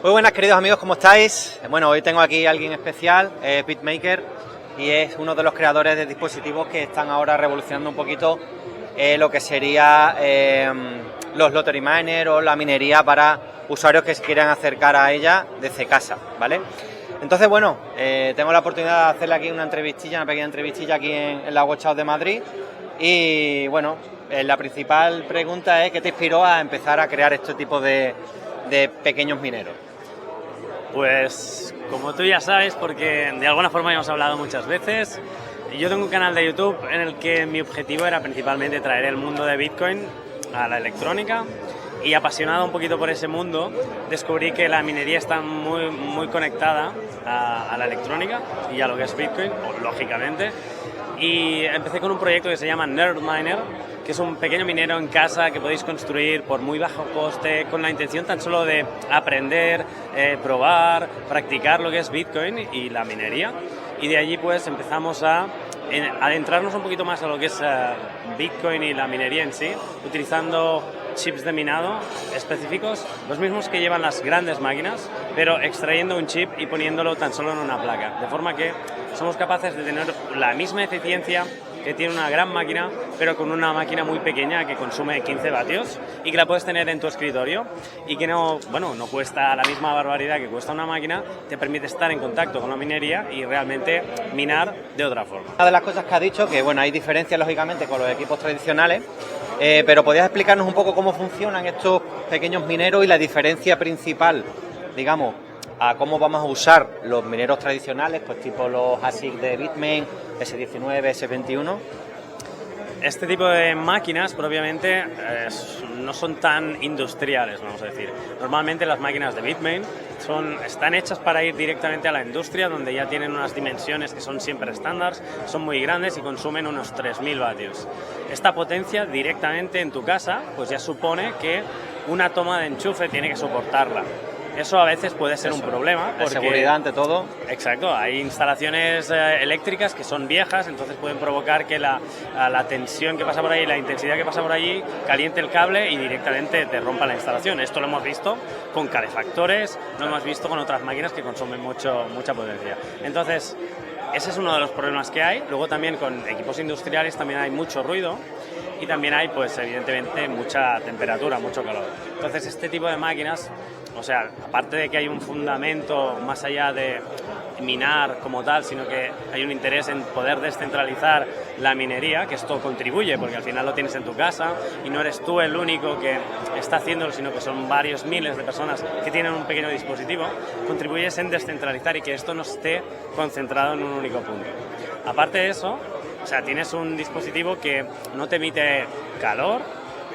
Muy buenas, queridos amigos, ¿cómo estáis? Bueno, hoy tengo aquí a alguien especial, BitMaker, y es uno de los creadores de dispositivos que están ahora revolucionando un poquito lo que sería los lottery miners o la minería para usuarios que se quieran acercar a ella desde casa, ¿vale? Entonces, bueno, tengo la oportunidad de hacerle aquí una pequeña entrevistilla aquí en la Watch House de Madrid. Y bueno, la principal pregunta es: ¿qué te inspiró a empezar a crear este tipo de pequeños mineros? Pues como tú ya sabes, porque de alguna forma hemos hablado muchas veces, yo tengo un canal de YouTube en el que mi objetivo era principalmente traer el mundo de Bitcoin a la electrónica, y apasionado un poquito por ese mundo, descubrí que la minería está muy conectada a la electrónica y a lo que es Bitcoin, lógicamente. Y empecé con un proyecto que se llama NerdMiner, que es un pequeño minero en casa que podéis construir por muy bajo coste, con la intención tan solo de aprender, probar, practicar lo que es Bitcoin y la minería. Y de allí pues empezamos a adentrarnos un poquito más a lo que es Bitcoin y la minería en sí, utilizando chips de minado específicos, los mismos que llevan las grandes máquinas, pero extrayendo un chip y poniéndolo tan solo en una placa, de forma que somos capaces de tener la misma eficiencia que tiene una gran máquina, pero con una máquina muy pequeña que consume 15 vatios y que la puedes tener en tu escritorio y que no cuesta la misma barbaridad que cuesta una máquina, te permite estar en contacto con la minería y realmente minar de otra forma. Una de las cosas que ha dicho, que bueno, hay diferencias lógicamente con los equipos tradicionales, pero ¿podrías explicarnos un poco cómo funcionan estos pequeños mineros y la diferencia principal, digamos, a cómo vamos a usar los mineros tradicionales, pues tipo los ASIC de Bitmain, S19, S21? Este tipo de máquinas propiamente no son tan industriales, vamos a decir. Normalmente las máquinas de Bitmain están hechas para ir directamente a la industria, donde ya tienen unas dimensiones que son siempre estándares, son muy grandes y consumen unos 3.000 vatios. Esta potencia directamente en tu casa pues ya supone que una toma de enchufe tiene que soportarla. Eso a veces puede ser un problema. La seguridad ante todo. Exacto, hay instalaciones eléctricas que son viejas, entonces pueden provocar que la tensión que pasa por ahí, la intensidad que pasa por allí, caliente el cable y directamente te rompa la instalación. Esto lo hemos visto con calefactores, lo hemos visto con otras máquinas que consumen mucha potencia. Entonces, ese es uno de los problemas que hay. Luego también con equipos industriales también hay mucho ruido y también hay, pues evidentemente, mucha temperatura, mucho calor. Entonces, este tipo de máquinas, o sea, aparte de que hay un fundamento más allá de minar como tal, sino que hay un interés en poder descentralizar la minería, que esto contribuye, porque al final lo tienes en tu casa y no eres tú el único que está haciéndolo, sino que son varios miles de personas que tienen un pequeño dispositivo, contribuyes en descentralizar y que esto no esté concentrado en un único punto. Aparte de eso, o sea, tienes un dispositivo que no te emite calor,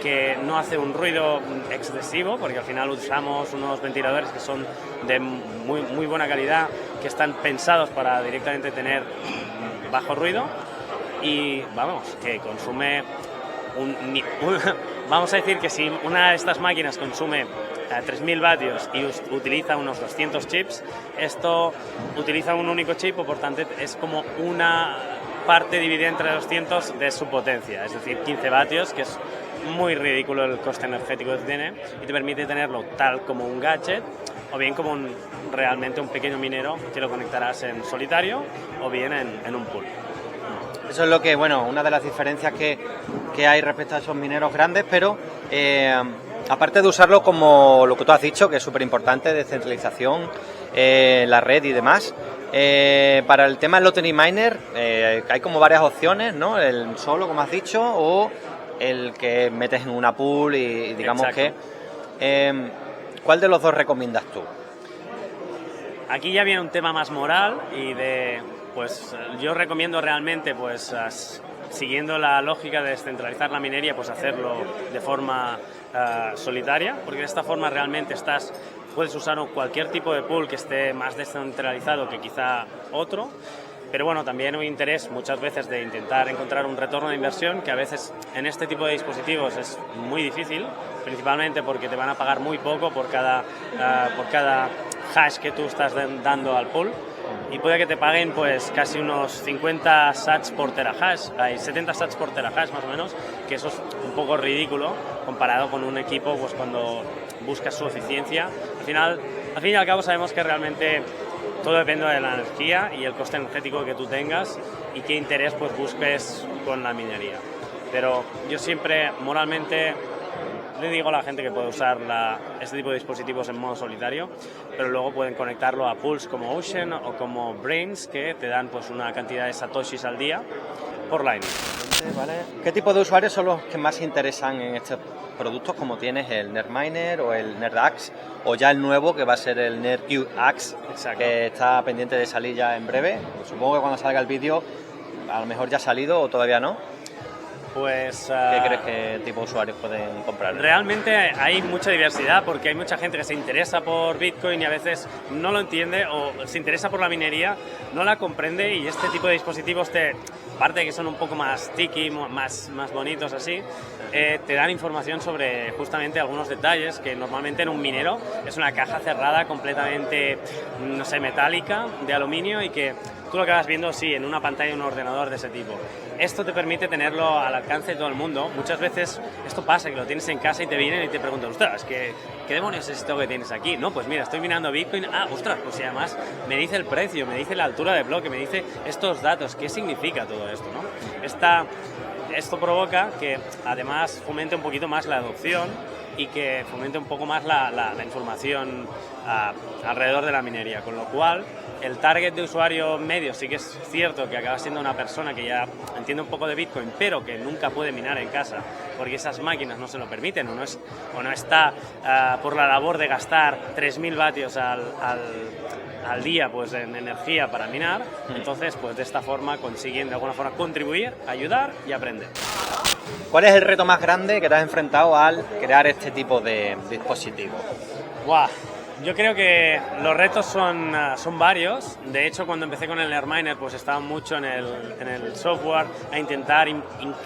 que no hace un ruido excesivo, porque al final usamos unos ventiladores que son de muy buena calidad, que están pensados para directamente tener bajo ruido, y vamos, que consume vamos a decir que si una de estas máquinas consume 3.000 vatios y utiliza unos 200 chips, esto utiliza un único chip, o por tanto es como una parte dividida entre 200 de su potencia, es decir, 15 vatios, que es muy ridículo el coste energético que tiene, y te permite tenerlo tal como un gadget, o bien como realmente un pequeño minero que lo conectarás en solitario o bien en un pool. Eso es lo que, bueno, una de las diferencias que hay respecto a esos mineros grandes, pero aparte de usarlo como lo que tú has dicho, que es súper importante, descentralización, la red y demás, para el tema del lottery miner hay como varias opciones, ¿no? El solo, como has dicho, o el que metes en una pool y digamos. Exacto. Que... ¿cuál de los dos recomiendas tú? Aquí ya viene un tema más moral y pues yo recomiendo realmente, pues siguiendo la lógica de descentralizar la minería, pues hacerlo de forma solitaria, porque de esta forma realmente puedes usar cualquier tipo de pool que esté más descentralizado que quizá otro. Pero bueno, también hay interés muchas veces de intentar encontrar un retorno de inversión, que a veces en este tipo de dispositivos es muy difícil, principalmente porque te van a pagar muy poco por cada hash que tú estás dando al pool, y puede que te paguen pues casi unos 50 sats por terahash, hay 70 sats por terahash más o menos, que eso es un poco ridículo comparado con un equipo, pues cuando buscas su eficiencia. Al final Al fin y al cabo sabemos que realmente todo depende de la energía y el coste energético que tú tengas y qué interés pues busques con la minería. Pero yo siempre, moralmente, le digo a la gente que puede usar este tipo de dispositivos en modo solitario, pero luego pueden conectarlo a pools como Ocean o como Brains, que te dan pues una cantidad de satoshis al día por Lightning. Vale. ¿Qué tipo de usuarios son los que más se interesan en estos productos, como tienes el NerdMiner o el NerdAxe, o ya el nuevo que va a ser el NerdQ-Axe, que está pendiente de salir ya en breve? Supongo que cuando salga el vídeo a lo mejor ya ha salido o todavía no. Pues, ¿qué crees que tipo de usuarios pueden comprar? Realmente hay mucha diversidad porque hay mucha gente que se interesa por Bitcoin y a veces no lo entiende, o se interesa por la minería, no la comprende, y este tipo de dispositivos, aparte de que son un poco más tiki, más bonitos así, te dan información sobre justamente algunos detalles que normalmente en un minero es una caja cerrada completamente, no sé, metálica, de aluminio, y que tú lo acabas viendo, sí, en una pantalla de un ordenador de ese tipo. Esto te permite tenerlo al alcance de todo el mundo. Muchas veces esto pasa, que lo tienes en casa y te vienen y te preguntan, ostras, ¿qué demonios es esto que tienes aquí? No, pues mira, estoy minando Bitcoin. Ah, ostras, pues y además me dice el precio, me dice la altura de bloque, me dice estos datos. ¿Qué significa todo esto, no? Esto provoca que además fomente un poquito más la adopción y que fomente un poco más la información alrededor de la minería, con lo cual el target de usuario medio sí que es cierto que acaba siendo una persona que ya entiende un poco de Bitcoin, pero que nunca puede minar en casa porque esas máquinas no se lo permiten, o no está por la labor de gastar 3.000 vatios al día pues en energía para minar. Entonces pues de esta forma consiguen de alguna forma contribuir, ayudar y aprender. ¿Cuál es el reto más grande que te has enfrentado al crear este tipo de dispositivos? ¡Guau! Yo creo que los retos son varios. De hecho, cuando empecé con el NerdMiner, pues estaba mucho en el software a intentar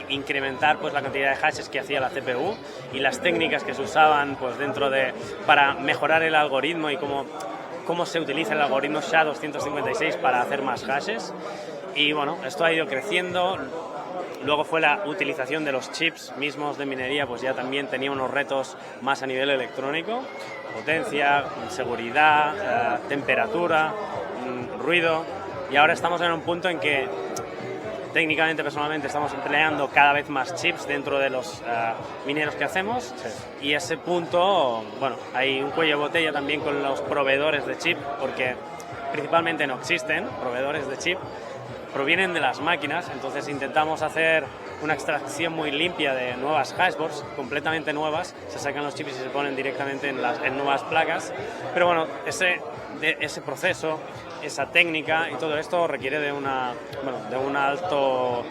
incrementar pues la cantidad de hashes que hacía la CPU y las técnicas que se usaban pues para mejorar el algoritmo y cómo se utiliza el algoritmo SHA-256 para hacer más hashes. Y bueno, esto ha ido creciendo. Luego fue la utilización de los chips mismos de minería, pues ya también tenía unos retos más a nivel electrónico: potencia, seguridad, temperatura, ruido. Y ahora estamos en un punto en que técnicamente, personalmente, estamos empleando cada vez más chips dentro de los mineros que hacemos. Sí. Y ese punto, bueno, hay un cuello de botella también con los proveedores de chip, porque principalmente no existen proveedores de chip, provienen de las máquinas. Entonces intentamos hacer una extracción muy limpia de nuevas hashboards, completamente nuevas. Se sacan los chips y se ponen directamente en nuevas placas. Pero bueno, ese proceso, esa técnica y todo esto requiere de un alto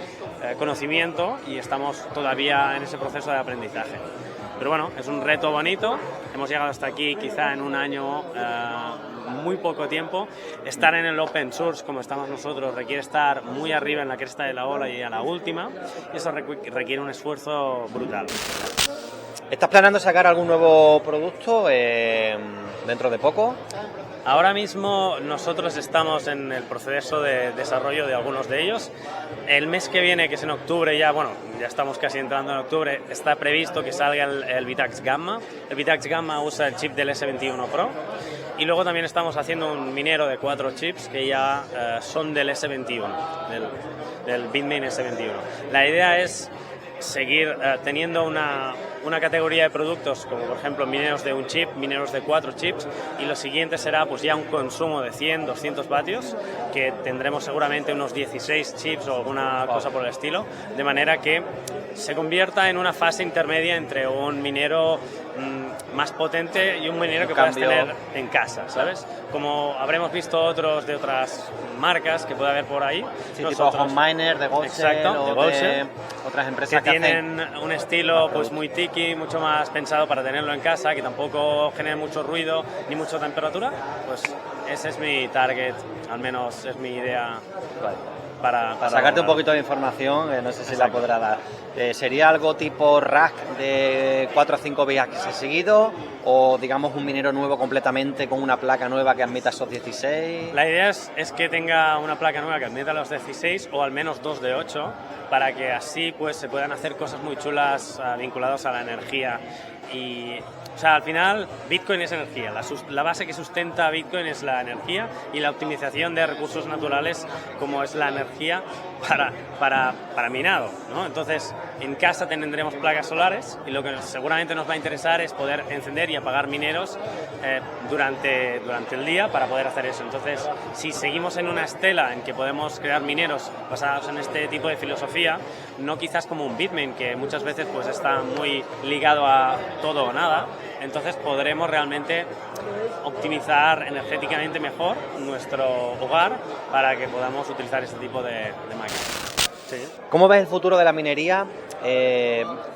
conocimiento, y estamos todavía en ese proceso de aprendizaje. Pero bueno, es un reto bonito. Hemos llegado hasta aquí quizá en un año, muy poco tiempo. Estar en el open source como estamos nosotros requiere estar muy arriba en la cresta de la ola y a la última, y eso requiere un esfuerzo brutal. ¿Estás planeando sacar algún nuevo producto dentro de poco? Ahora mismo nosotros estamos en el proceso de desarrollo de algunos de ellos. El mes que viene, que es en octubre, ya estamos casi entrando en octubre, está previsto que salga el Vitax Gamma. El Vitax Gamma usa el chip del S21 Pro. Y luego también estamos haciendo un minero de 4 chips que ya son del S21, del Bitmain S21. La idea es seguir teniendo una categoría de productos como por ejemplo mineros de un chip, mineros de 4 chips, y lo siguiente será pues ya un consumo de 100-200 vatios, que tendremos seguramente unos 16 chips o alguna cosa por el estilo, de manera que se convierta en una fase intermedia entre un minero más potente y un minero que puedas tener en casa, ¿sabes? Como habremos visto otros de otras marcas que puede haber por ahí. Sí, tipo HomeMiner, de Goldshell, o de otras empresas que tienen un estilo pues muy tiki, mucho más pensado para tenerlo en casa, que tampoco genere mucho ruido ni mucha temperatura. Pues ese es mi target, al menos es mi idea. Vale. Para sacarte un poquito de información, no sé si la podrá dar. ¿Sería algo tipo rack de 4 o 5 viajes seguidos, o digamos un minero nuevo completamente con una placa nueva que admita esos 16? La idea es que tenga una placa nueva que admita los 16 o al menos 2 de 8, para que así pues se puedan hacer cosas muy chulas vinculadas a la energía. Y O sea, al final Bitcoin es energía, la base que sustenta Bitcoin es la energía y la optimización de recursos naturales como es la energía para minado, ¿no? Entonces, en casa tendremos placas solares y lo que seguramente nos va a interesar es poder encender y apagar mineros durante el día para poder hacer eso. Entonces, si seguimos en una estela en que podemos crear mineros basados en este tipo de filosofía, no quizás como un Bitmain, que muchas veces pues está muy ligado a todo o nada, entonces podremos realmente optimizar energéticamente mejor nuestro hogar para que podamos utilizar este tipo de máquinas. Sí. ¿Cómo ves el futuro de la minería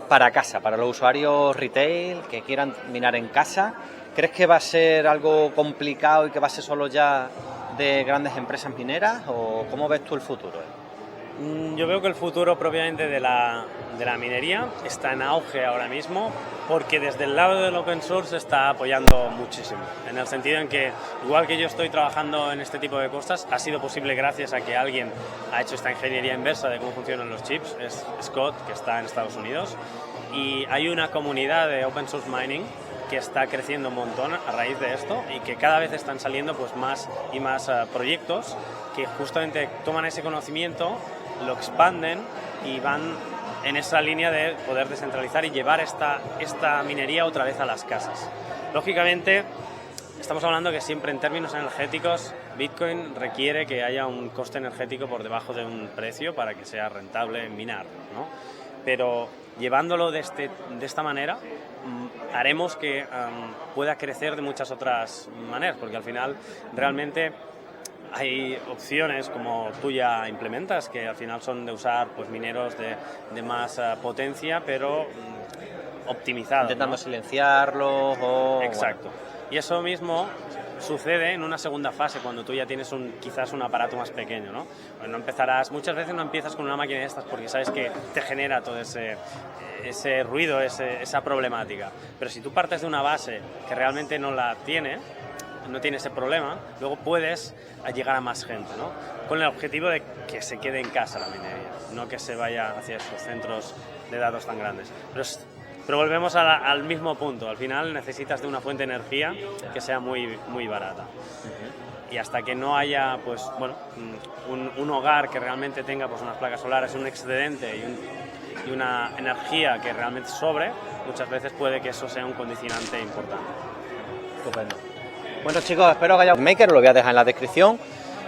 para casa, para los usuarios retail que quieran minar en casa? ¿Crees que va a ser algo complicado y que va a ser solo ya de grandes empresas mineras? ¿O cómo ves tú el futuro? Yo veo que el futuro propiamente de la minería está en auge ahora mismo porque desde el lado del open source está apoyando muchísimo, en el sentido en que igual que yo estoy trabajando en este tipo de cosas, ha sido posible gracias a que alguien ha hecho esta ingeniería inversa de cómo funcionan los chips, es Scott, que está en Estados Unidos, y hay una comunidad de open source mining que está creciendo un montón a raíz de esto y que cada vez están saliendo pues más y más proyectos que justamente toman ese conocimiento, lo expanden y van en esa línea de poder descentralizar y llevar esta minería otra vez a las casas. Lógicamente, estamos hablando que siempre en términos energéticos, Bitcoin requiere que haya un coste energético por debajo de un precio para que sea rentable minar, ¿no? Pero llevándolo de esta manera, haremos que pueda crecer de muchas otras maneras, porque al final realmente hay opciones como tú ya implementas, que al final son de usar pues mineros de más potencia, pero optimizados, intentando, ¿no?, silenciarlos o... Exacto. Bueno. Y eso mismo sucede en una segunda fase, cuando tú ya tienes quizás un aparato más pequeño, ¿no? Bueno, muchas veces no empiezas con una máquina de estas porque sabes que te genera todo ese ruido, esa problemática. Pero si tú partes de una base que realmente no tiene ese problema, luego puedes llegar a más gente, ¿no? Con el objetivo de que se quede en casa la minería, no que se vaya hacia esos centros de datos tan grandes. Pero volvemos al mismo punto, al final necesitas de una fuente de energía que sea muy, muy barata. Y hasta que no haya pues, bueno, un hogar que realmente tenga pues, unas placas solares, un excedente y una energía que realmente sobre, muchas veces puede que eso sea un condicionante importante. Estupendo. Bueno chicos, espero que haya BitMaker, lo voy a dejar en la descripción.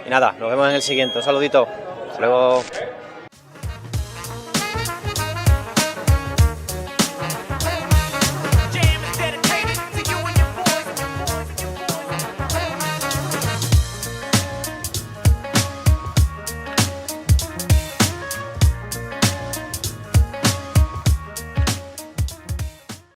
Y nada, nos vemos en el siguiente. Un saludito. Hasta luego.